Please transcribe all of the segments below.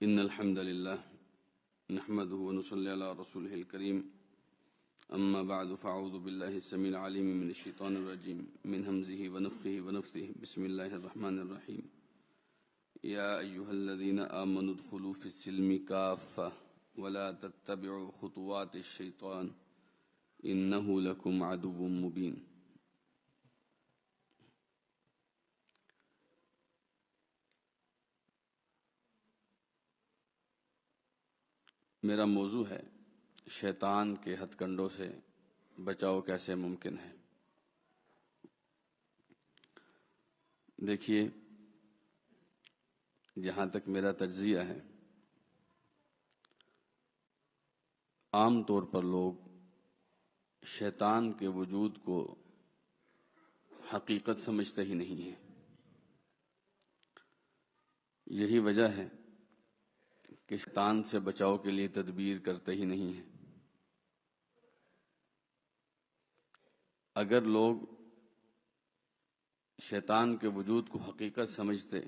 إن الحمد لله نحمده ونصلي على رسوله الكريم أما بعد فأعوذ بالله السميع العليم من الشيطان الرجيم من همزه ونفخه ونفثه بسم الله الرحمن الرحيم يا أيها الذين آمنوا ادخلوا في السلم كافة ولا تتبعوا خطوات الشيطان إنه لكم عدو مبين. میرا موضوع ہے شیطان کے ہتھ کنڈوں سے بچاؤ کیسے ممکن ہے۔ دیکھیے، جہاں تک میرا تجزیہ ہے، عام طور پر لوگ شیطان کے وجود کو حقیقت سمجھتے ہی نہیں ہیں۔ یہی وجہ ہے کہ شیطان سے بچاؤ کے لیے تدبیر کرتے ہی نہیں ہیں۔ اگر لوگ شیطان کے وجود کو حقیقت سمجھتے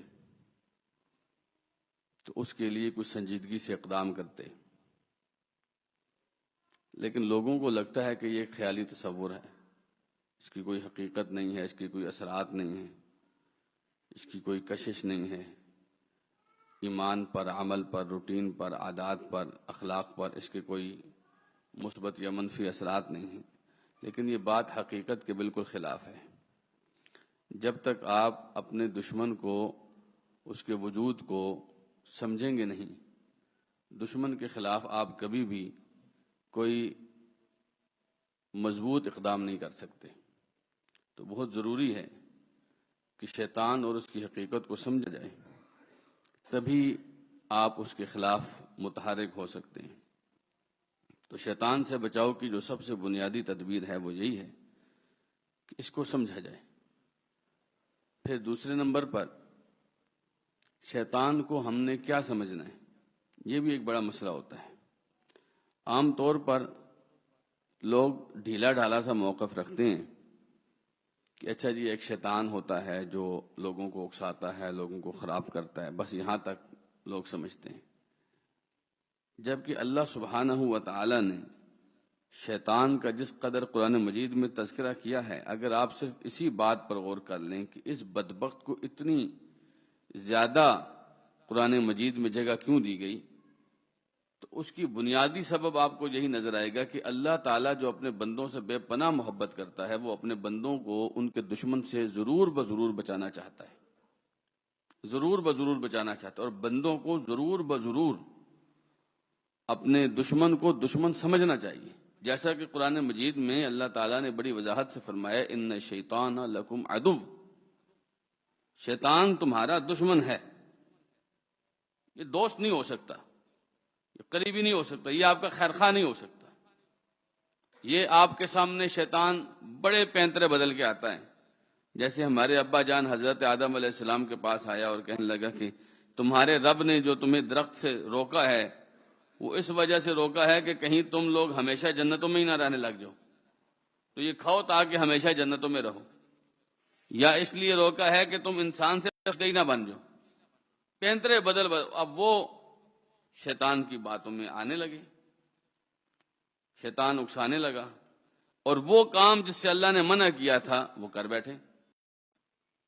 تو اس کے لیے کچھ سنجیدگی سے اقدام کرتے، لیکن لوگوں کو لگتا ہے کہ یہ ایک خیالی تصور ہے، اس کی کوئی حقیقت نہیں ہے، اس کی کوئی اثرات نہیں ہیں، اس کی کوئی کشش نہیں ہے، ایمان پر، عمل پر، روٹین پر، عادات پر، اخلاق پر اس کے کوئی مثبت یا منفی اثرات نہیں ہیں۔ لیکن یہ بات حقیقت کے بالکل خلاف ہے۔ جب تک آپ اپنے دشمن کو، اس کے وجود کو سمجھیں گے نہیں، دشمن کے خلاف آپ کبھی بھی کوئی مضبوط اقدام نہیں کر سکتے۔ تو بہت ضروری ہے کہ شیطان اور اس کی حقیقت کو سمجھا جائے، تبھی آپ اس کے خلاف متحرک ہو سکتے ہیں۔ تو شیطان سے بچاؤ کی جو سب سے بنیادی تدبیر ہے وہ یہی ہے کہ اس کو سمجھا جائے۔ پھر دوسرے نمبر پر شیطان کو ہم نے کیا سمجھنا ہے، یہ بھی ایک بڑا مسئلہ ہوتا ہے۔ عام طور پر لوگ ڈھیلا ڈھالا سا موقف رکھتے ہیں کہ اچھا جی، ایک شیطان ہوتا ہے جو لوگوں کو اکساتا ہے، لوگوں کو خراب کرتا ہے، بس یہاں تک لوگ سمجھتے ہیں۔ جبکہ اللہ سبحانہ و تعالی نے شیطان کا جس قدر قرآن مجید میں تذکرہ کیا ہے، اگر آپ صرف اسی بات پر غور کر لیں کہ اس بدبخت کو اتنی زیادہ قرآن مجید میں جگہ کیوں دی گئی، تو اس کی بنیادی سبب آپ کو یہی نظر آئے گا کہ اللہ تعالیٰ جو اپنے بندوں سے بے پناہ محبت کرتا ہے، وہ اپنے بندوں کو ان کے دشمن سے ضرور بضرور بچانا چاہتا ہے، ضرور بضرور بچانا چاہتا ہے، اور بندوں کو ضرور بضرور اپنے دشمن کو دشمن سمجھنا چاہیے۔ جیسا کہ قرآن مجید میں اللہ تعالیٰ نے بڑی وضاحت سے فرمایا، ان الشیطان لکم عدو، شیطان تمہارا دشمن ہے۔ یہ دوست نہیں ہو سکتا، یہ قریبی نہیں ہو سکتا، یہ آپ کا خیرخواہ نہیں ہو سکتا۔ یہ آپ کے سامنے شیطان بڑے پینترے بدل کے آتا ہے، جیسے ہمارے ابا جان حضرت آدم علیہ السلام کے پاس آیا اور کہنے لگا کہ تمہارے رب نے جو تمہیں درخت سے روکا ہے، وہ اس وجہ سے روکا ہے کہ کہیں تم لوگ ہمیشہ جنتوں میں ہی نہ رہنے لگ جاؤ، تو یہ کھاؤ تاکہ ہمیشہ جنتوں میں رہو، یا اس لیے روکا ہے کہ تم انسان سے ہی نہ بن جاؤ۔ پینترے بدل اب وہ شیطان کی باتوں میں آنے لگے، شیطان اکسانے لگا، اور وہ کام جس سے اللہ نے منع کیا تھا وہ کر بیٹھے۔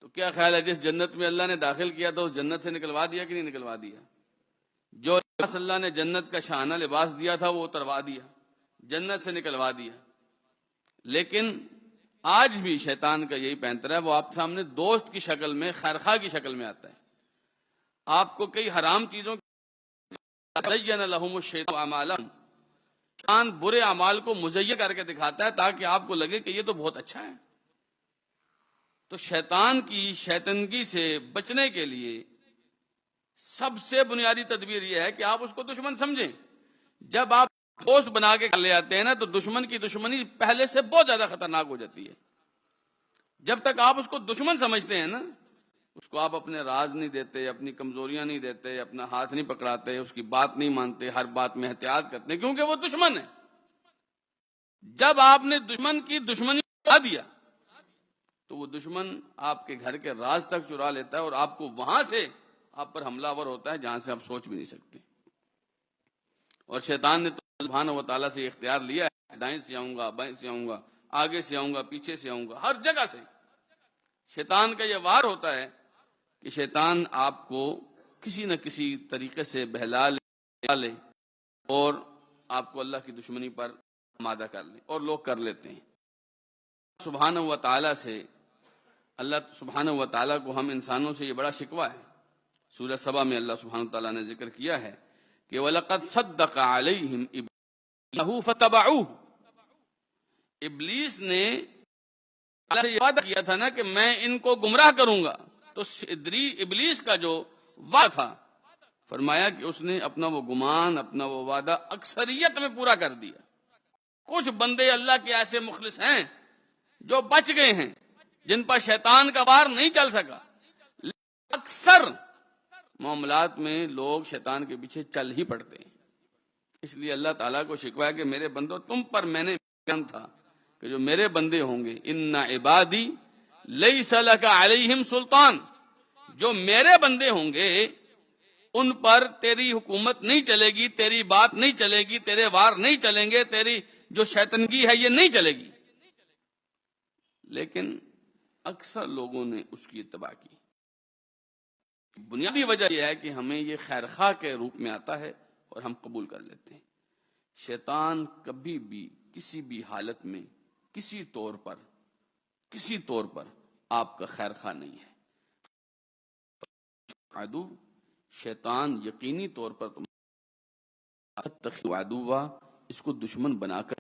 تو کیا خیال ہے، جس جنت میں اللہ نے داخل کیا تھا اس جنت سے نکلوا دیا کہ نہیں نکلوا دیا؟ جو لباس اللہ نے جنت کا شاہانہ لباس دیا تھا وہ اتروا دیا، جنت سے نکلوا دیا۔ لیکن آج بھی شیطان کا یہی پینترا ہے، وہ آپ کے سامنے دوست کی شکل میں، خیرخواہ کی شکل میں آتا ہے، آپ کو کئی حرام چیزوں زین لہم الشیطان اعمالہم، شیطان برے اعمال کو مزین کر کے دکھاتا ہے تاکہ آپ کو لگے کہ یہ تو بہت اچھا ہے۔ تو شیطان کی شیطنگی سے بچنے کے لیے سب سے بنیادی تدبیر یہ ہے کہ آپ اس کو دشمن سمجھیں۔ جب آپ دوست بنا کے لے آتے ہیں نا، تو دشمن کی دشمنی پہلے سے بہت زیادہ خطرناک ہو جاتی ہے۔ جب تک آپ اس کو دشمن سمجھتے ہیں نا، اس کو آپ اپنے راز نہیں دیتے، اپنی کمزوریاں نہیں دیتے، اپنا ہاتھ نہیں پکڑاتے، اس کی بات نہیں مانتے، ہر بات میں احتیاط کرتے ہیں، کیونکہ وہ دشمن ہے۔ جب آپ نے دشمن کی دشمنی بتا دیا تو وہ دشمن آپ کے گھر کے راز تک چرا لیتا ہے اور آپ کو وہاں سے آپ پر حملہ آور ہوتا ہے جہاں سے آپ سوچ بھی نہیں سکتے. اور شیطان نے تو سبحانہ و تعالیٰ سے اختیار لیا ہے، دائیں سے آؤں گا، بائیں سے آؤں گا، آگے سے آؤں گا، پیچھے سے آؤں گا، ہر جگہ سے شیطان کا یہ وار ہوتا ہے کہ شیطان آپ کو کسی نہ کسی طریقے سے بہلا لے اور آپ کو اللہ کی دشمنی پر آمادہ کر لے، اور لوگ کر لیتے ہیں. سبحانہ و تعالیٰ سے، اللہ سبحانہ و تعالیٰ کو ہم انسانوں سے یہ بڑا شکوہ ہے. سورہ سبا میں اللہ سبحانہ و تعالیٰ نے ذکر کیا ہے کہ وَلَقَدْ صَدَّقَ عَلَيْهِمْ إِبْلِيسُ فَتَبَعُوهُ. ابلیس نے اللہ سے یہ وعدہ کیا تھا نا کہ میں ان کو گمراہ کروں گا، تو ابلیس کا جو وعدہ تھا، فرمایا کہ اس نے اپنا وہ گمان، اپنا وہ وعدہ اکثریت میں پورا کر دیا. کچھ بندے اللہ کے ایسے مخلص ہیں جو بچ گئے ہیں، جن پر شیطان کا وار نہیں چل سکا. اکثر معاملات میں لوگ شیطان کے پیچھے چل ہی پڑتے ہیں. اس لیے اللہ تعالیٰ کو شکوہ ہے کہ میرے بندوں، تم پر میں نے بیان تھا کہ جو میرے بندے ہوں گے، ان عبادی لیس لک علیہم سلطان، جو میرے بندے ہوں گے ان پر تیری حکومت نہیں چلے گی، تیری بات نہیں چلے گی، تیرے وار نہیں چلیں گے، تیری جو شیطنگی ہے یہ نہیں چلے گی. لیکن اکثر لوگوں نے اس کی اتباع کی. بنیادی وجہ یہ ہے کہ ہمیں یہ خیرخواہ کے روپ میں آتا ہے اور ہم قبول کر لیتے ہیں. شیطان کبھی بھی کسی بھی حالت میں کسی طور پر آپ کا خیرخواہ نہیں ہے. عدو شیطان یقینی طور پر عدوا، اس کو دشمن بنا کر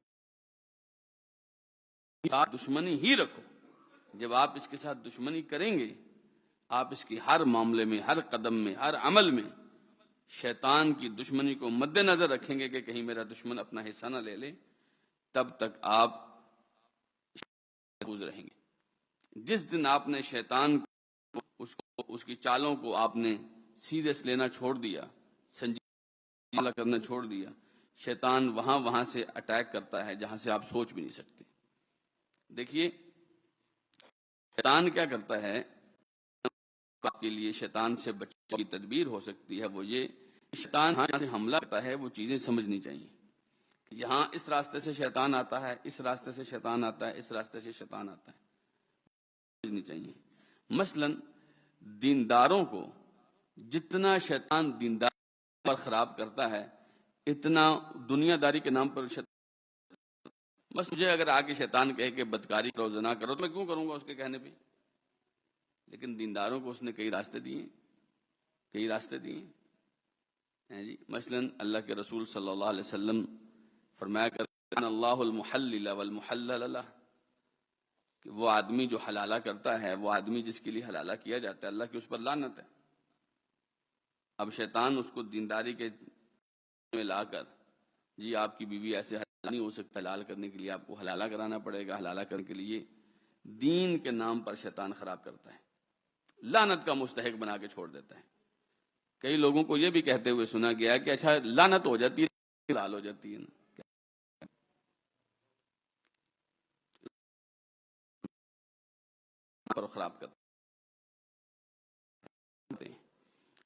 دشمنی ہی رکھو. جب آپ اس کے ساتھ دشمنی کریں گے، آپ اس کی ہر معاملے میں، ہر قدم میں، ہر عمل میں شیطان کی دشمنی کو مد نظر رکھیں گے کہ کہیں میرا دشمن اپنا حصہ نہ لے لے، تب تک آپ محفوظ رہیں گے. جس دن آپ نے شیطان اس کی چالوں کو آپ نے سیریس لینا چھوڑ دیا، سنجیدہ کرنا چھوڑ دیا، شیطان وہاں سے اٹیک کرتا ہے جہاں سے آپ سوچ بھی نہیں سکتے. دیکھیے شیطان کیا کرتا ہے، آپ کے لیے شیطان سے بچنے کی تدبیر ہو سکتی ہے وہ یہ، شیطان یہاں سے حملہ کرتا ہے، وہ چیزیں سمجھنی چاہیے کہ یہاں اس راستے سے شیطان آتا ہے، اس راستے سے شیطان آتا ہے، اس راستے سے شیطان آتا ہے، سمجھنی چاہیے. مثلا دینداروں کو جتنا شیطان دیندار پر خراب کرتا ہے، اتنا دنیا داری کے نام پر شیطان. بس مجھے اگر آگے شیطان کہے کہ بدکاری کرو، زنا کرو، تو میں کیوں کروں گا اس کے کہنے پہ. لیکن دینداروں کو اس نے کئی راستے دیے ہیں جی. مثلا اللہ کے رسول صلی اللہ علیہ وسلم فرمایا کرتے ہیں اللہ المحلل والمحلل لہ، کہ وہ آدمی جو حلالہ کرتا ہے، وہ آدمی جس کے لیے حلالہ کیا جاتا ہے، اللہ کی اس پر لعنت ہے. اب شیطان اس کو دینداری کے میں لا کر، جی آپ کی بیوی ایسے حلال نہیں ہو سکتا، حلال کرنے کے لیے آپ کو حلالہ کرانا پڑے گا، حلالہ کرنے کے لیے دین کے نام پر شیطان خراب کرتا ہے، لعنت کا مستحق بنا کے چھوڑ دیتا ہے. کئی لوگوں کو یہ بھی کہتے ہوئے سنا گیا ہے کہ اچھا لعنت ہو جاتی ہے، حلال ہو جاتی ہے نا. پر خراب کرتے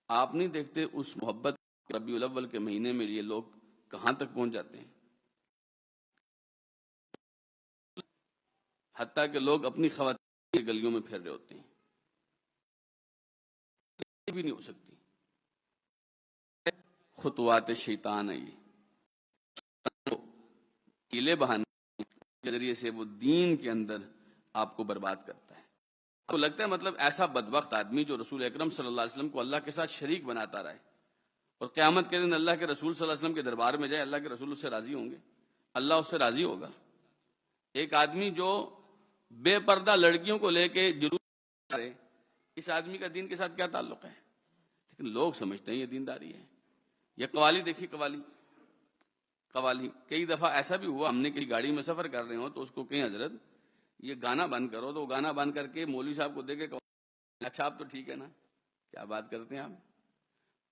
آپ نہیں دیکھتے اس محبت ربیع الاول کے مہینے میں یہ لوگ کہاں تک پہنچ جاتے ہیں، حتیٰ کہ لوگ اپنی خواتین کی گلیوں میں پھر رہے ہوتے ہیں. یہ بھی نہیں ہو سکتی. خطوات شیطان ہے یہ، ہیلے بہانے کے ذریعے سے وہ دین کے اندر آپ کو برباد کرتا ہے. تو لگتا ہے مطلب ایسا بدبخت آدمی جو رسول اکرم صلی اللہ علیہ وسلم کو اللہ کے ساتھ شریک بناتا رہے اور قیامت کے دن اللہ کے رسول صلی اللہ علیہ وسلم کے دربار میں جائے، اللہ کے رسول اس سے راضی ہوں گے، اللہ اس سے راضی ہوگا. ایک آدمی جو بے پردہ لڑکیوں کو لے کے جلوس کرے، اس آدمی کا دین کے ساتھ کیا تعلق ہے؟ لیکن لوگ سمجھتے ہیں یہ دینداری ہے. یہ قوالی دیکھیے، قوالی کئی دفعہ ایسا بھی ہوا، ہم نے کئی گاڑی میں سفر کر رہے ہوں تو اس کو کہیں حضرت یہ گانا بند کرو، تو گانا بند کر کے مولوی صاحب کو دے کے اچھا آپ تو ٹھیک ہے نا، کیا بات کرتے ہیں آپ.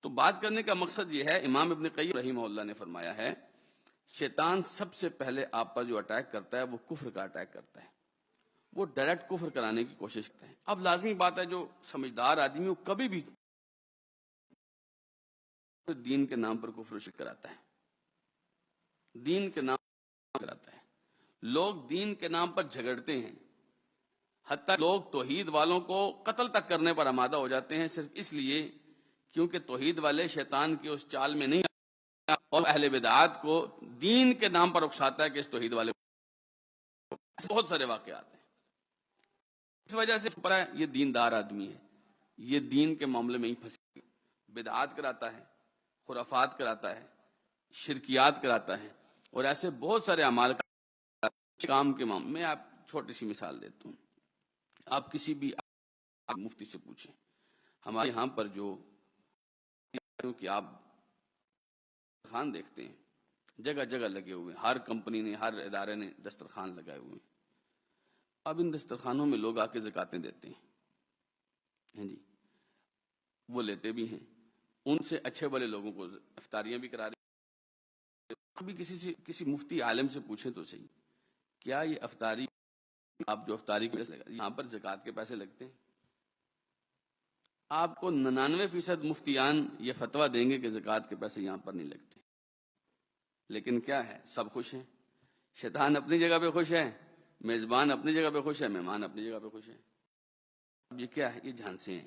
تو بات کرنے کا مقصد یہ ہے، امام ابن قیم رحمہ اللہ نے فرمایا ہے شیطان سب سے پہلے آپ پر جو اٹیک کرتا ہے وہ کفر کا اٹیک کرتا ہے، وہ ڈائریکٹ کفر کرانے کی کوشش کرتے ہیں. اب لازمی بات ہے جو سمجھدار آدمی وہ کبھی بھی دین کے نام پر کفر و شرک کراتا ہے، دین کے نام پر کراتا ہے۔ لوگ دین کے نام پر جھگڑتے ہیں، حتیٰ لوگ توحید والوں کو قتل تک کرنے پر آمادہ ہو جاتے ہیں، صرف اس لیے کیونکہ توحید والے شیطان کی اس چال میں نہیں آتے، اور اہل بدعات کو دین کے نام پر اکساتا ہے کہ اس توحید والے بہت سارے واقعات ہیں۔ اس وجہ سے پڑا ہے یہ دیندار آدمی ہے، یہ دین کے معاملے میں ہی پھنسے، بدعات کراتا ہے، خرافات کراتا ہے، شرکیات کراتا ہے، اور ایسے بہت سارے اعمال کام کے معاملے میں۔ آپ چھوٹی سی مثال دیتا ہوں، آپ کسی بھی مفتی سے پوچھیں، ہمارے یہاں پر جو کہ آپ دسترخوان دیکھتے ہیں جگہ جگہ لگے ہوئے ہیں، ہر کمپنی نے، ہر ادارے نے دسترخوان لگائے ہوئے ہیں۔ اب ان دسترخوانوں میں لوگ آ کے زکاتیں دیتے ہیں جی، وہ لیتے بھی ہیں، ان سے اچھے بڑے لوگوں کو افطاریاں بھی کرا رہے ہیں۔ ابھی کسی مفتی عالم سے پوچھیں تو صحیح، کیا یہ افطاری، آپ جو افطاری کے یہاں پر زکات کے پیسے لگتے ہیں؟ آپ کو 99% مفتیان یہ فتویٰ دیں گے کہ زکات کے پیسے یہاں پر نہیں لگتے، لیکن کیا ہے، سب خوش ہیں، شیطان اپنی جگہ پہ خوش ہے، میزبان اپنی جگہ پہ خوش ہے، مہمان اپنی جگہ پہ خوش ہے۔ اب یہ کیا ہے، یہ جھانسے ہیں۔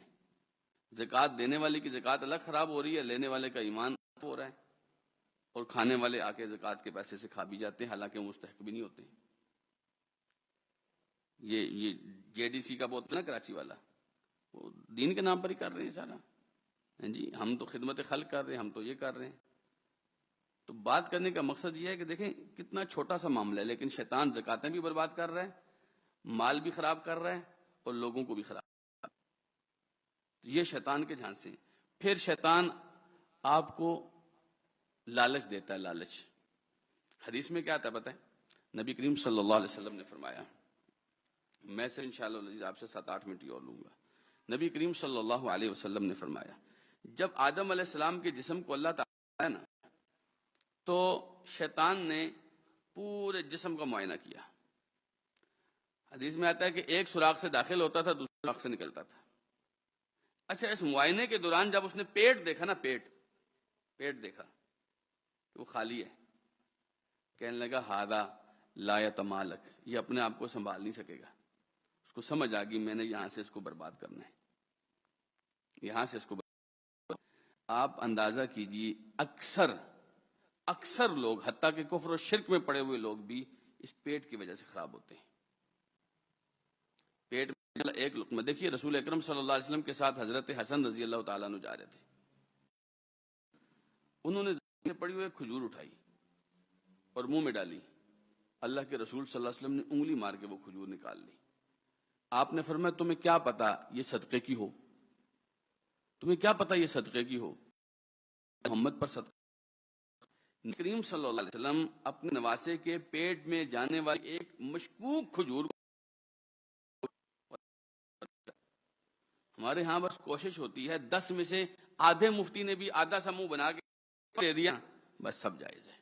زکات دینے والے کی زکات الگ خراب ہو رہی ہے، لینے والے کا ایمان ہو رہا ہے، اور کھانے والے آ کے زکات کے پیسے سے کھا بھی جاتے ہیں، حالانکہ مستحق بھی نہیں ہوتے۔ یہ جے ڈی سی کا بہت نا، کراچی والا، وہ دین کے نام پر ہی کر رہے ہیں سارا جی، ہم تو خدمت خلق کر رہے ہیں، ہم تو یہ کر رہے ہیں۔ تو بات کرنے کا مقصد یہ ہے کہ دیکھیں کتنا چھوٹا سا معاملہ ہے، لیکن شیطان زکاتیں بھی برباد کر رہا ہے، مال بھی خراب کر رہا ہے، اور لوگوں کو بھی خراب کر رہا ہے۔ یہ شیطان کے جھانسے ہیں۔ پھر شیطان آپ کو لالچ دیتا ہے، لالچ۔ حدیث میں کیا آتا ہے پتہ ہے؟ نبی کریم صلی اللہ علیہ وسلم نے فرمایا، میں سے انشاءاللہ آپ سے 7-8 منٹ ہی اور لوں گا۔ نبی کریم صلی اللہ علیہ وسلم نے فرمایا، جب آدم علیہ السلام کے جسم کو اللہ تعالیٰ نا، تو شیطان نے پورے جسم کا معائنہ کیا۔ حدیث میں آتا ہے کہ ایک سوراخ سے داخل ہوتا تھا، دوسرے سوراخ سے نکلتا تھا۔ اچھا، اس معائنے کے دوران جب اس نے پیٹ دیکھا نا، پیٹ دیکھا کہ وہ خالی ہے، کہنے لگا ہذا لا یتمالک، یہ اپنے آپ کو سنبھال نہیں سکے گا۔ اس کو سمجھ آ گئی میں نے یہاں سے اس کو برباد کرنا ہے، یہاں سے اس کو برباد۔ آپ اندازہ کیجئے اکثر لوگ، حتیٰ کہ کفر و شرک میں پڑے ہوئے لوگ بھی اس پیٹ کی وجہ سے خراب ہوتے ہیں۔ پیٹ میں ایک لقمہ، دیکھیے رسول اکرم صلی اللہ علیہ وسلم کے ساتھ حضرت حسن رضی اللہ تعالیٰ عنہ جا رہے تھے، انہوں نے زمین میں پڑی ہوئی کھجور اٹھائی اور منہ میں ڈالی، اللہ کے رسول صلی اللہ علیہ وسلم نے انگلی مار کے وہ کھجور نکال لی۔ آپ نے فرمایا تمہیں کیا پتا یہ صدقے کی ہو، تمہیں کیا پتا یہ صدقے کی ہو، محمد پر صدقہ۔ نبی کریم صلی اللہ علیہ وسلم اپنے نواسے کے پیٹ میں جانے والی ایک مشکوک کھجور، ہمارے ہاں بس کوشش ہوتی ہے 10 میں سے آدھے مفتی نے بھی آدھا سا منہ بنا کے دے دیا، بس سب جائز ہے۔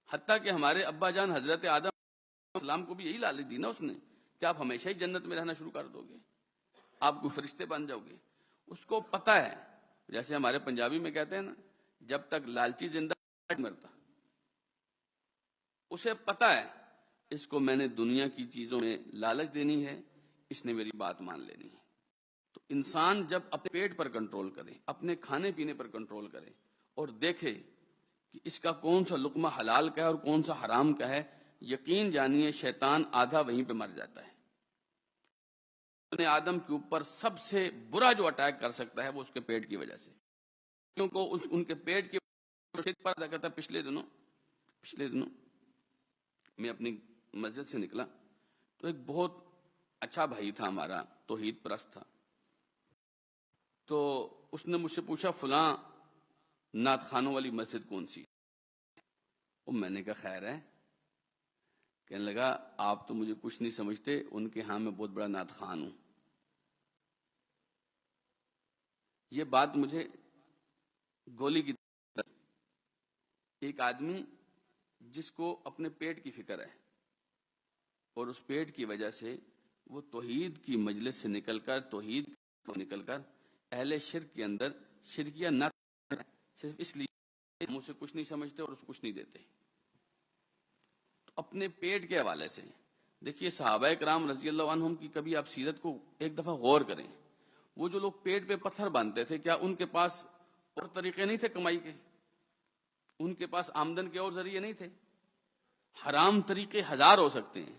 حتیٰ کہ ہمارے ابا جان حضرت آدم علیہ السلام کو بھی یہی لالچ دی نا اس نے کہ آپ ہمیشہ ہی جنت میں رہنا شروع کر دو گے، آپ کو فرشتے بن جاؤ گے۔ اس کو پتہ ہے، جیسے ہمارے پنجابی میں کہتے ہیں نا، جب تک لالچی زندہ مرتا، اسے پتہ ہے اس کو میں نے دنیا کی چیزوں میں لالچ دینی ہے، اس نے میری بات مان لینی ہے۔ تو انسان جب اپنے پیٹ پر کنٹرول کرے، اپنے کھانے پینے پر کنٹرول کرے، اور دیکھے کہ اس کا کون سا لقمہ حلال کا ہے اور کون سا حرام کا ہے، یقین جانیے شیطان آدھا وہیں پہ مر جاتا ہے۔ ابن آدم کے اوپر سب سے برا جو اٹیک کر سکتا ہے وہ اس کے پیٹ کی وجہ سے، کیونکہ ان کے پیٹ کی پر کہتا ہے۔ پچھلے دنوں میں اپنی مسجد سے نکلا تو ایک بہت اچھا بھائی تھا ہمارا، توحید پرست تھا، تو اس نے مجھ سے پوچھا فلاں نعت خانوں والی مسجد کون سی؟ میں نے کہا خیر ہے۔ کہنے لگا آپ تو مجھے کچھ نہیں سمجھتے، ان کے ہاں میں بہت بڑا نعت خان ہوں۔ یہ بات مجھے گولی کی طرح، ایک آدمی جس کو اپنے پیٹ کی فکر ہے اور اس پیٹ کی وجہ سے وہ توحید کی مجلس سے نکل کر اہل شرک کے اندر شرکیہ نہ صرف اس لیے ہم اسے کچھ نہیں سمجھتے اور اسے کچھ نہیں دیتے. تو اپنے پیٹ کے حوالے سے دیکھیے صحابہ کرام رضی اللہ عنہم کی کبھی آپ سیرت کو ایک دفعہ غور کریں. وہ جو لوگ پیٹ پہ پتھر باندھتے تھے، کیا ان کے پاس اور طریقے نہیں تھے کمائی کے؟ ان کے پاس آمدن کے اور ذریعے نہیں تھے؟ حرام طریقے ہزار ہو سکتے ہیں،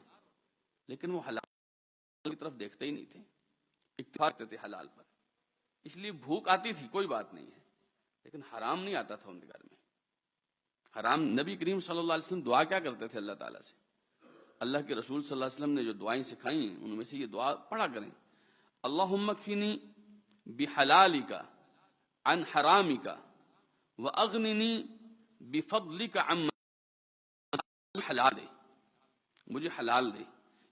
لیکن وہ حلال کی طرف دیکھتے ہی نہیں تھے، اتفاق کرتے تھے حلال پر. اس لیے بھوک آتی تھی کوئی بات نہیں ہے، لیکن حرام نہیں آتا تھا ان کے گھر میں. حرام نبی کریم صلی اللہ علیہ وسلم دعا کیا کرتے تھے اللہ تعالیٰ سے؟ اللہ کے رسول صلی اللہ علیہ وسلم نے جو دعائیں سکھائی ہیں ان میں سے یہ دعا پڑھا کریں. اللہم اکفنی بحلالک عن حرامک واغننی بفضلک عن حلال دے، مجھے حلال دے،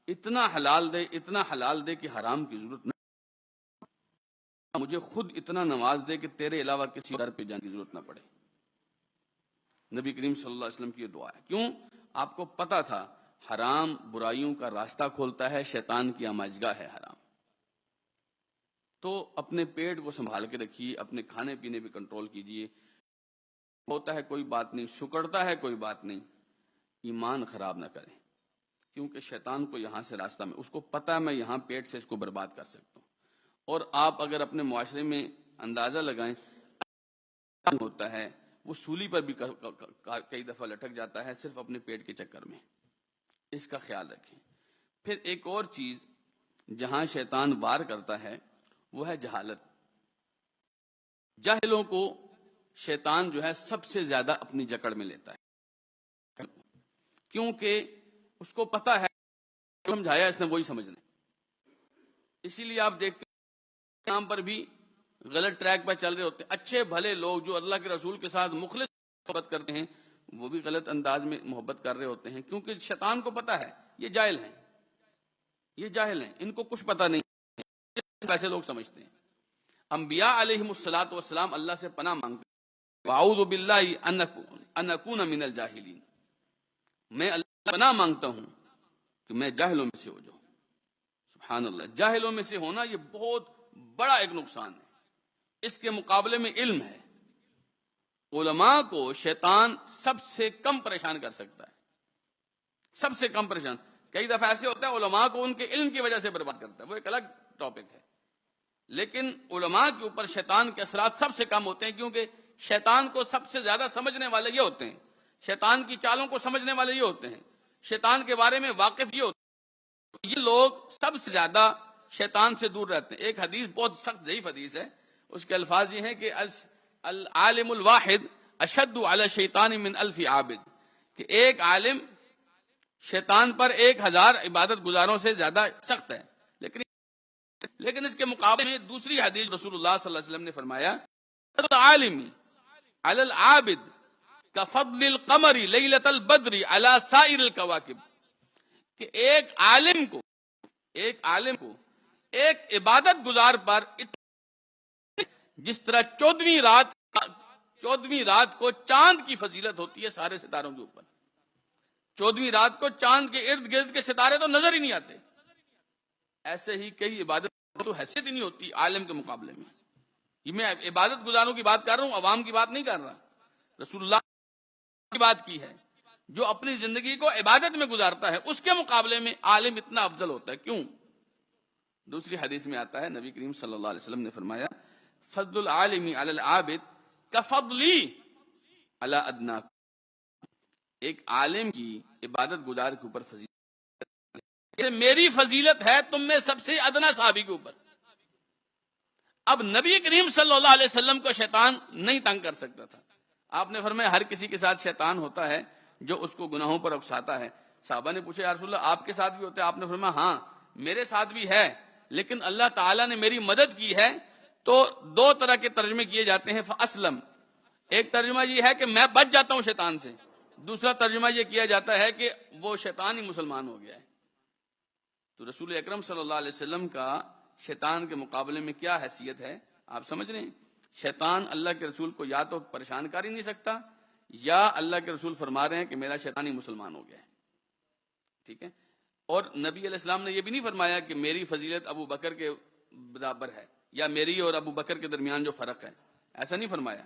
اتنا حلال دے، اتنا حلال دے کہ حرام کی ضرورت نہ، مجھے خود اتنا نواز دے کہ تیرے علاوہ کسی در پہ جانے کی ضرورت نہ پڑے. نبی کریم صلی اللہ علیہ وسلم کی یہ دعا ہے. کیوں؟ آپ کو پتا تھا حرام برائیوں کا راستہ کھولتا ہے، شیطان کی آمائشگاہ ہے حرام. تو اپنے پیٹ کو سنبھال کے رکھیے، اپنے کھانے پینے پہ کنٹرول کیجیے. ہوتا ہے کوئی بات نہیں، سکڑتا ہے کوئی بات نہیں، ایمان خراب نہ کریں، کیونکہ شیطان کو یہاں سے راستہ میں، اس کو پتا ہے میں یہاں پیٹ سے اس کو برباد کر سکتا ہوں. اور آپ اگر اپنے معاشرے میں اندازہ لگائیں ہوتا ہے، وہ سولی پر بھی کئی دفعہ لٹک جاتا ہے صرف اپنے پیٹ کے چکر میں. اس کا خیال رکھیں. پھر ایک اور چیز جہاں شیطان وار کرتا ہے وہ ہے جہالت. جاہلوں کو شیطان جو ہے سب سے زیادہ اپنی جکڑ میں لیتا ہے، کیونکہ اس کو پتا ہے سمجھایا اس نے وہی سمجھنا. اسی لیے آپ دیکھتے ہیں نام پر بھی غلط ٹریک پر چل رہے ہوتے ہیں. اچھے بھلے لوگ جو اللہ کے رسول کے ساتھ مخلص محبت کرتے ہیں وہ بھی غلط انداز میں محبت کر رہے ہوتے ہیں، کیونکہ شیطان کو پتا ہے یہ جاہل ہیں، یہ جاہل ہیں، ان کو کچھ پتا نہیں. ایسے لوگ سمجھتے ہیں. انبیاء علیہم الصلوۃ والسلام اللہ سے پناہ مانگتے ہیں، اعوذ باللہ ان اکون من الجاہلین، میں اللہ سے پناہ مانگتا ہوں کہ میں جاہلوں میں سے ہو جاؤں. سبحان اللہ. جاہلوں میں سے ہونا یہ بہت بڑا ایک نقصان ہے. اس کے مقابلے میں علم ہے. علماء کو شیطان سب سے کم پریشان کر سکتا ہے، سب سے کم پریشان. کئی دفعہ ایسے ہوتا ہے علماء کو ان کے علم کی وجہ سے برباد کرتا ہے، وہ ایک الگ ٹاپک ہے. لیکن علماء کے اوپر شیطان کے اثرات سب سے کم ہوتے ہیں، کیونکہ شیطان کو سب سے زیادہ سمجھنے والے یہ ہوتے ہیں، شیطان کی چالوں کو سمجھنے والے یہ ہوتے ہیں، شیطان کے بارے میں واقف یہ ہوتے ہیں. یہ لوگ سب سے زیادہ شیطان سے دور رہتے ہیں. ایک حدیث بہت سخت ضعیف حدیث ہے، اس کے الفاظ یہ ہیں کہ العالم الواحد اشد علی الشیطان من الف عابد، کہ ایک عالم شیطان پر 1000 عبادت گزاروں سے زیادہ سخت ہے. لیکن اس کے مقابلے میں دوسری حدیث رسول اللہ صلی اللہ علیہ وسلم نے فرمایا العالم علی العابد کفضل القمر لیلۃ البدر علی سائر الکواکب، کہ ایک عالم کو ایک عبادت گزار پر جس طرح 14ویں رات کو چاند کی فضیلت ہوتی ہے سارے ستاروں کے اوپر. 14ویں رات کو چاند کے ارد گرد کے ستارے تو نظر ہی نہیں آتے، ایسے ہی کئی عبادت تو حیثیت ہی نہیں ہوتی عالم کے مقابلے میں. یہ میں عبادت گزاروں کی بات کر رہا ہوں، عوام کی بات نہیں کر رہا. رسول اللہ کی بات کی ہے، جو اپنی زندگی کو عبادت میں گزارتا ہے اس کے مقابلے میں عالم اتنا افضل ہوتا ہے. کیوں؟ دوسری حدیث میں آتا ہے، نبی کریم صلی اللہ علیہ وسلم نے فرمایا فضل العالم علی العابد کفضلی علی ادناکم، ایک عالم کی عبادت گزار کے اوپر فضیلت میری فضیلت ہے تم میں سب سے ادنا صحابی کے اوپر. اب نبی کریم صلی اللہ علیہ وسلم کو شیطان نہیں تنگ کر سکتا تھا. آپ نے فرمایا ہر کسی کے ساتھ شیطان ہوتا ہے جو اس کو گناہوں پر اکساتا ہے. صحابہ نے پوچھا یا رسول اللہ آپ کے ساتھ بھی ہوتا ہے؟ آپ نے فرمایا ہاں میرے ساتھ بھی ہے، لیکن اللہ تعالیٰ نے میری مدد کی ہے. تو 2 طرح کے ترجمے کیے جاتے ہیں فاسلم. ایک ترجمہ یہ ہے کہ میں بچ جاتا ہوں شیطان سے، دوسرا ترجمہ یہ کیا جاتا ہے کہ وہ شیطان ہی مسلمان ہو گیا ہے. تو رسول اکرم صلی اللہ علیہ وسلم کا شیطان کے مقابلے میں کیا حیثیت ہے آپ سمجھ رہے ہیں؟ شیطان اللہ کے رسول کو یا تو پریشان کر ہی نہیں سکتا، یا اللہ کے رسول فرما رہے ہیں کہ میرا شیطان ہی مسلمان ہو گیا ہے. ٹھیک ہے. اور نبی علیہ السلام نے یہ بھی نہیں فرمایا کہ میری فضیلت ابو بکر کے برابر ہے یا میری اور ابو بکر کے درمیان جو فرق ہے، ایسا نہیں فرمایا.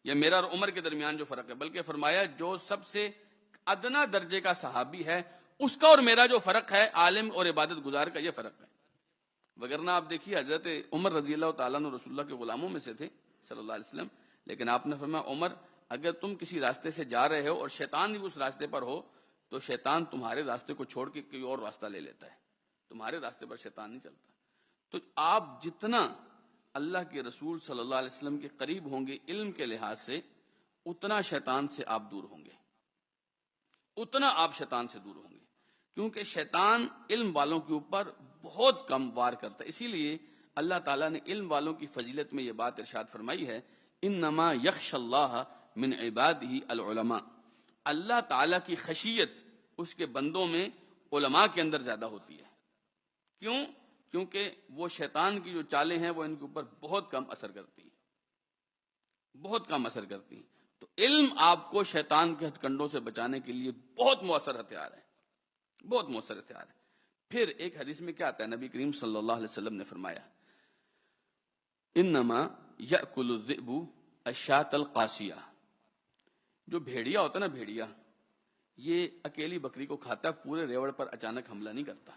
یا میرا اور عمر کے درمیان جو فرق ہے، بلکہ فرمایا جو سب سے ادنا درجے کا صحابی ہے اس کا اور میرا جو فرق ہے عالم اور عبادت گزار کا یہ فرق ہے. وگرنہ آپ دیکھیے حضرت عمر رضی اللہ تعالیٰ عنہ رسول اللہ کے غلاموں میں سے تھے صلی اللہ علیہ وسلم، لیکن آپ نے فرمایا عمر اگر تم کسی راستے سے جا رہے ہو اور شیطان بھی اس راستے پر ہو تو شیطان تمہارے راستے کو چھوڑ کے کوئی اور راستہ لے لیتا ہے، تمہارے راستے پر شیطان نہیں چلتا. تو آپ جتنا اللہ کے رسول صلی اللہ علیہ وسلم کے قریب ہوں گے علم کے لحاظ سے، اتنا شیطان سے آپ دور ہوں گے، اتنا آپ شیطان سے دور ہوں گے، کیونکہ شیطان علم والوں کے اوپر بہت کم وار کرتا ہے. اسی لیے اللہ تعالیٰ نے علم والوں کی فضیلت میں یہ بات ارشاد فرمائی ہے، انما یخشى اللہ من عبادہ العلماء. اللہ تعالیٰ کی خشیت اس کے بندوں میں علماء کے اندر زیادہ ہوتی ہے. کیوں؟ کیونکہ وہ شیطان کی جو چالیں ہیں وہ ان کے اوپر بہت کم اثر کرتی ہیں، بہت کم اثر کرتی ہیں. تو علم آپ کو شیطان کے ہتھ کنڈوں سے بچانے کے لیے بہت مؤثر ہتھیار ہے، بہت مؤثر ہتھیار ہے. پھر ایک حدیث میں کیا آتا ہے، نبی کریم صلی اللہ علیہ وسلم نے فرمایا انما یأکل الذئب الشاة القاسیہ. جو بھیڑیا ہوتا ہے نا، بھیڑیا یہ اکیلی بکری کو کھاتا ہے، پورے ریوڑ پر اچانک حملہ نہیں کرتا.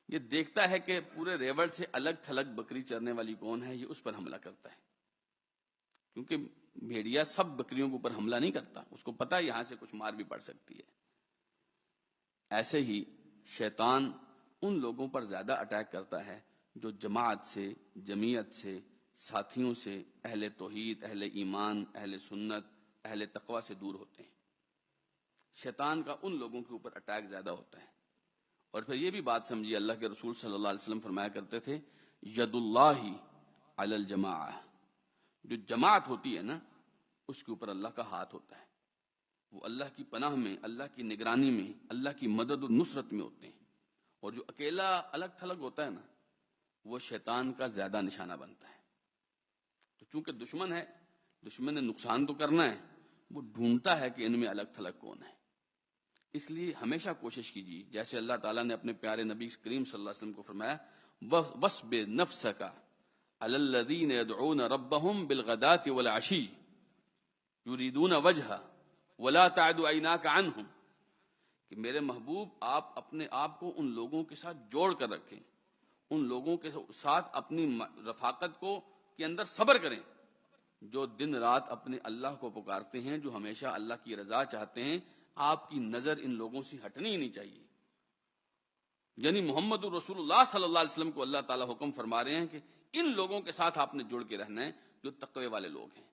یہ دیکھتا ہے کہ پورے ریوڑ سے الگ تھلگ بکری چرنے والی کون ہے، یہ اس پر حملہ کرتا ہے. کیونکہ بھیڑیا سب بکریوں کے اوپر حملہ نہیں کرتا، اس کو پتا ہے یہاں سے کچھ مار بھی پڑ سکتی ہے. ایسے ہی شیطان ان لوگوں پر زیادہ اٹیک کرتا ہے جو جماعت سے، جمعیت سے، ساتھیوں سے، اہل توحید، اہل ایمان، اہل سنت، اہل تقوی سے دور ہوتے ہیں. شیطان کا ان لوگوں کے اوپر اٹیک زیادہ ہوتا ہے. اور پھر یہ بھی بات سمجھیے، اللہ کے رسول صلی اللہ علیہ وسلم فرمایا کرتے تھے ید اللہ علی الجماعہ. جو جماعت ہوتی ہے نا اس کے اوپر اللہ کا ہاتھ ہوتا ہے، وہ اللہ کی پناہ میں، اللہ کی نگرانی میں، اللہ کی مدد و نصرت میں ہوتے ہیں. اور جو اکیلا الگ تھلگ ہوتا ہے نا وہ شیطان کا زیادہ نشانہ بنتا ہے. تو چونکہ دشمن ہے، دشمن نے نقصان تو کرنا ہے، وہ ڈھونڈتا ہے کہ ان میں الگ تھلگ کون ہے. اس لیے ہمیشہ کوشش کیجیے، جیسے اللہ تعالیٰ نے اپنے پیارے نبی کریم صلی اللہ علیہ وسلم کو فرمایا وَاصْبِرْ نَفْسَكَ عَلَى الَّذِينَ يَدْعُونَ رَبَّهُمْ بِالْغَدَاةِ وَالْعَشِيِّ يُرِيدُونَ وَجْهَهُ وَلَا تَعْدُ عَيْنَاكَ عَنْهُمْ. کہ میرے محبوب آپ اپنے آپ کو ان لوگوں کے ساتھ جوڑ کر رکھیں، ان لوگوں کے ساتھ اپنی رفاقت کو کے اندر صبر کریں جو دن رات اپنے اللہ کو پکارتے ہیں، جو ہمیشہ اللہ کی رضا چاہتے ہیں. آپ کی نظر ان لوگوں سے ہٹنی ہی نہیں چاہیے. یعنی محمد رسول اللہ صلی اللہ علیہ وسلم کو اللہ تعالیٰ حکم فرما رہے ہیں کہ ان لوگوں کے ساتھ آپ نے جڑ کے رہنا ہے جو تقوی والے لوگ ہیں،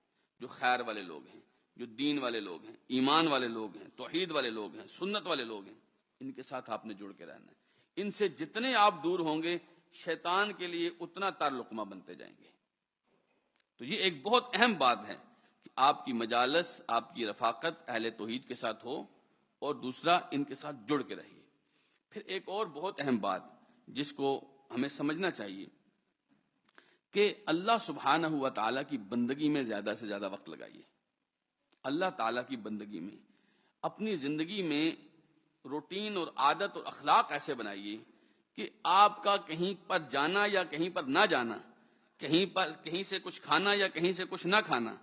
جو خیر والے لوگ ہیں، جو دین والے لوگ ہیں، ایمان والے لوگ ہیں، توحید والے لوگ ہیں، سنت والے لوگ ہیں. ان کے ساتھ آپ نے جڑ کے رہنا ہے. ان سے جتنے آپ دور ہوں گے شیطان کے لیے اتنا تار لقمہ بنتے جائیں گے. تو یہ ایک بہت اہم بات ہے کہ آپ کی مجالس، آپ کی رفاقت اہل توحید کے ساتھ ہو، اور دوسرا ان کے ساتھ جڑ کے رہیے. پھر ایک اور بہت اہم بات جس کو ہمیں سمجھنا چاہیے کہ اللہ سبحانہ و تعالیٰ کی بندگی میں زیادہ سے زیادہ وقت لگائیے. اللہ تعالیٰ کی بندگی میں اپنی زندگی میں روٹین اور عادت اور اخلاق ایسے بنائیے کہ آپ کا کہیں پر جانا یا کہیں پر نہ جانا، کہیں سے کچھ کھانا یا کہیں سے کچھ نہ کھانا،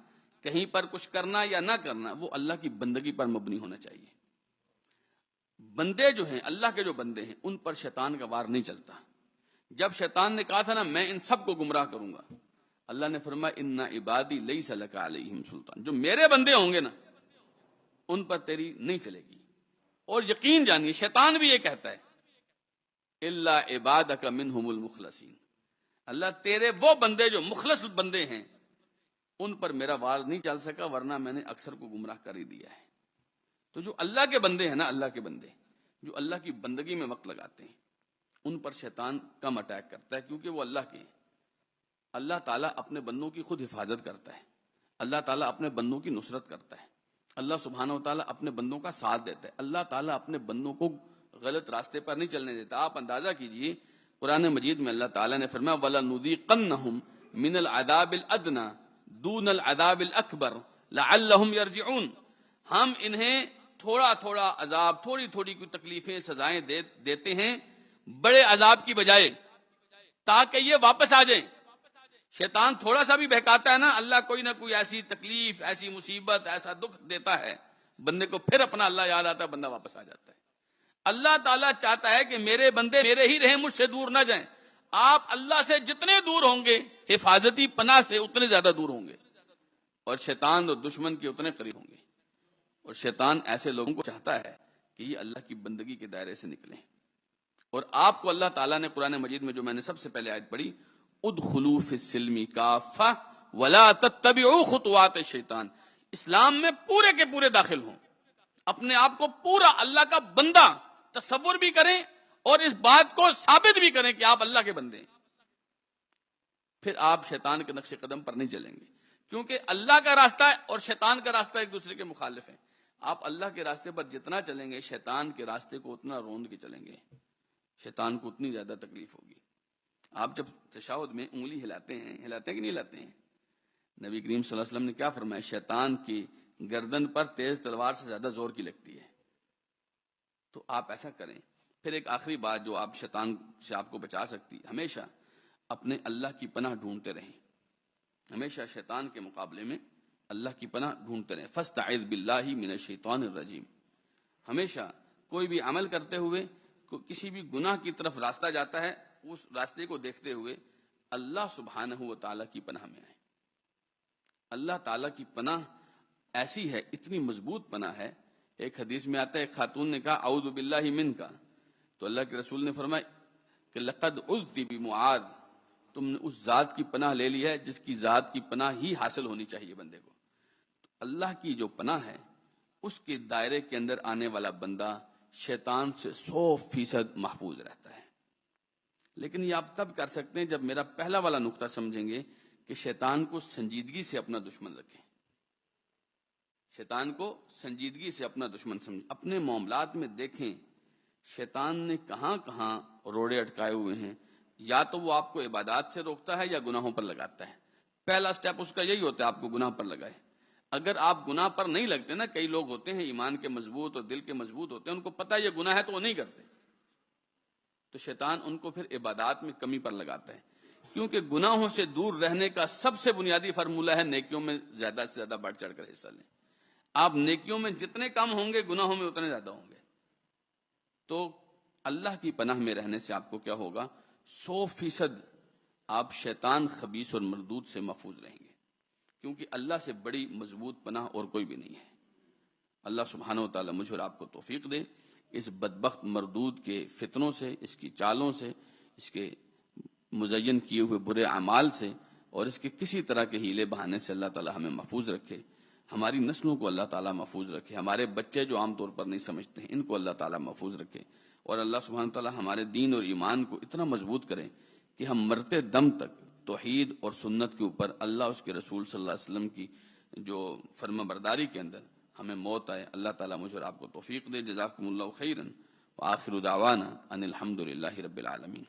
کہیں پر کچھ کرنا یا نہ کرنا، وہ اللہ کی بندگی پر مبنی ہونا چاہیے. بندے جو ہیں، اللہ کے جو بندے ہیں، ان پر شیطان کا وار نہیں چلتا. جب شیطان نے کہا تھا نا میں ان سب کو گمراہ کروں گا، اللہ نے فرمایا ان عبادی لیس لک علیہم سلطان. جو میرے بندے ہوں گے نا ان پر تیری نہیں چلے گی. اور یقین جانیے شیطان بھی یہ کہتا ہے الا عبادک منہم المخلصین. اللہ تیرے وہ بندے جو مخلص بندے ہیں ان پر میرا وار نہیں چل سکا، ورنہ میں نے اکثر کو گمراہ کر ہی دیا ہے. تو جو اللہ کے بندے ہیں نا، اللہ کے بندے جو اللہ کی بندگی میں وقت لگاتے ہیں ان پر شیطان کم اٹیک کرتا ہے، کیونکہ وہ اللہ کے ہیں. اللہ تعالیٰ اپنے بندوں کی خود حفاظت کرتا ہے، اللہ تعالیٰ اپنے بندوں کی نصرت کرتا ہے، اللہ سبحانہ و تعالیٰ اپنے بندوں کا ساتھ دیتا ہے. اللہ تعالیٰ اپنے بندوں کو غلط راستے پر نہیں چلنے دیتا. آپ اندازہ کیجئے قرآن مجید میں اللہ تعالیٰ نے فرمایا وَلَنُذِيقَنَّهُمْ مِنَ الْعَذَابِ الْأَدْنَى دُونَ الْعَذَابِ الْأَكْبَرِ لَعَلَّهُمْ يَرْجِعُونَ. ہم انہیں تھوڑا تھوڑا عذاب، تھوڑی تھوڑی کوئی تکلیفیں، سزائیں دیتے ہیں بڑے عذاب کی بجائے، تاکہ یہ واپس آ جائیں. شیطان تھوڑا سا بھی بہکاتا ہے نا، اللہ کوئی نہ کوئی ایسی تکلیف، ایسی مصیبت، ایسا دکھ دیتا ہے بندے کو، پھر اپنا اللہ یاد آتا ہے، بندہ واپس آ جاتا ہے۔ اللہ تعالیٰ چاہتا ہے کہ میرے بندے میرے ہی رہیں، مجھ سے دور نہ جائیں۔ آپ اللہ سے جتنے دور ہوں گے حفاظتی پناہ سے اتنے زیادہ دور ہوں گے، اور شیطان اور دشمن کے اتنے قریب ہوں گے۔ اور شیطان ایسے لوگوں کو چاہتا ہے کہ یہ اللہ کی بندگی کے دائرے سے نکلیں۔ اور آپ کو اللہ تعالیٰ نے قرآن مجید میں جو میں نے سب سے پہلے آیت پڑھی، ادخلوا فی السلم کافہ ولا تتبعوا خطوات الشیطان، اسلام میں پورے کے پورے داخل ہوں، اپنے آپ کو پورا اللہ کا بندہ تصور بھی کریں اور اس بات کو ثابت بھی کریں کہ آپ اللہ کے بندے ہیں، پھر آپ شیطان کے نقش قدم پر نہیں چلیں گے، کیونکہ اللہ کا راستہ اور شیطان کا راستہ ایک دوسرے کے مخالف ہیں۔ آپ اللہ کے راستے پر جتنا چلیں گے شیطان کے راستے کو اتنا روند کے چلیں گے، شیطان کو اتنی زیادہ تکلیف ہوگی۔ آپ جب تشہد میں انگلی ہلاتے ہیں کہ نہیں ہلاتے ہیں؟ نبی کریم صلی اللہ علیہ وسلم نے کیا فرمایا؟ شیطان کی گردن پر تیز تلوار سے زیادہ زور کی لگتی ہے، تو آپ ایسا کریں۔ پھر ایک آخری بات جو آپ شیطان سے آپ کو بچا سکتی، ہمیشہ اپنے اللہ کی پناہ ڈھونڈتے رہیں، ہمیشہ شیطان کے مقابلے میں اللہ کی پناہ ڈھونڈتے رہیں۔ فاستعذ باللہ من الشیطان الرجیم، ہمیشہ کوئی بھی عمل کرتے ہوئے، کسی بھی گناہ کی طرف راستہ جاتا ہے، اس راستے کو دیکھتے ہوئے اللہ سبحانہ و تعالیٰ کی پناہ میں آئے۔ اللہ تعالیٰ کی پناہ ایسی ہے، اتنی مضبوط پناہ ہے۔ ایک حدیث میں آتا ہے، ایک خاتون نے کہا اعوذ باللہ منک، تو اللہ کے رسول نے فرمایا کہ لقد عذت بمعاذ، تم نے اس ذات کی پناہ لے لی ہے جس کی ذات کی پناہ ہی حاصل ہونی چاہیے بندے کو۔ تو اللہ کی جو پناہ ہے اس کے دائرے کے اندر آنے والا بندہ شیطان سے 100% محفوظ رہتا ہے۔ لیکن یہ آپ تب کر سکتے ہیں جب میرا پہلا والا نقطہ سمجھیں گے کہ شیطان کو سنجیدگی سے اپنا دشمن رکھیں، شیطان کو سنجیدگی سے اپنا دشمن سمجھیں، اپنے معاملات میں دیکھیں شیطان نے کہاں کہاں روڑے اٹکائے ہوئے ہیں۔ یا تو وہ آپ کو عبادات سے روکتا ہے یا گناہوں پر لگاتا ہے، پہلا سٹیپ اس کا یہی ہوتا ہے، آپ کو گناہ پر لگائے۔ اگر آپ گناہ پر نہیں لگتے نا، کئی لوگ ہوتے ہیں ایمان کے مضبوط اور دل کے مضبوط ہوتے ہیں، ان کو پتہ ہے یہ گناہ ہے تو وہ نہیں کرتے، تو شیطان ان کو پھر عبادات میں کمی پر لگاتا ہے، کیونکہ گناہوں سے دور رہنے کا سب سے بنیادی فارمولہ ہے نیکیوں میں زیادہ سے زیادہ بڑھ چڑھ کر حصہ لیں۔ آپ نیکیوں میں جتنے کم ہوں گے گناہوں میں اتنے زیادہ ہوں گے۔ تو اللہ کی پناہ میں رہنے سے آپ کو کیا ہوگا؟ 100% آپ شیطان خبیث اور مردود سے محفوظ رہیں گے، کیونکہ اللہ سے بڑی مضبوط پناہ اور کوئی بھی نہیں ہے۔ اللہ سبحانہ و تعالیٰ مجھے اور آپ کو توفیق دے اس بدبخت مردود کے فتنوں سے، اس کی چالوں سے، اس کے مزین کیے ہوئے برے اعمال سے، اور اس کے کسی طرح کے ہیلے بہانے سے اللہ تعالیٰ ہمیں محفوظ رکھے، ہماری نسلوں کو اللہ تعالیٰ محفوظ رکھے، ہمارے بچے جو عام طور پر نہیں سمجھتے ہیں ان کو اللہ تعالیٰ محفوظ رکھے، اور اللہ سبحانہ تعالیٰ ہمارے دین اور ایمان کو اتنا مضبوط کرے کہ ہم مرتے دم تک توحید اور سنت کے اوپر اللہ اس کے رسول صلی اللہ علیہ وسلم کی جو فرما برداری کے اندر ہمیں موت آئے۔ اللہ تعالیٰ مجھے اور آپ کو توفیق دے۔ جزاکم اللہ خیرا، وآخر دعوانا ان الحمد للہ رب العالمین۔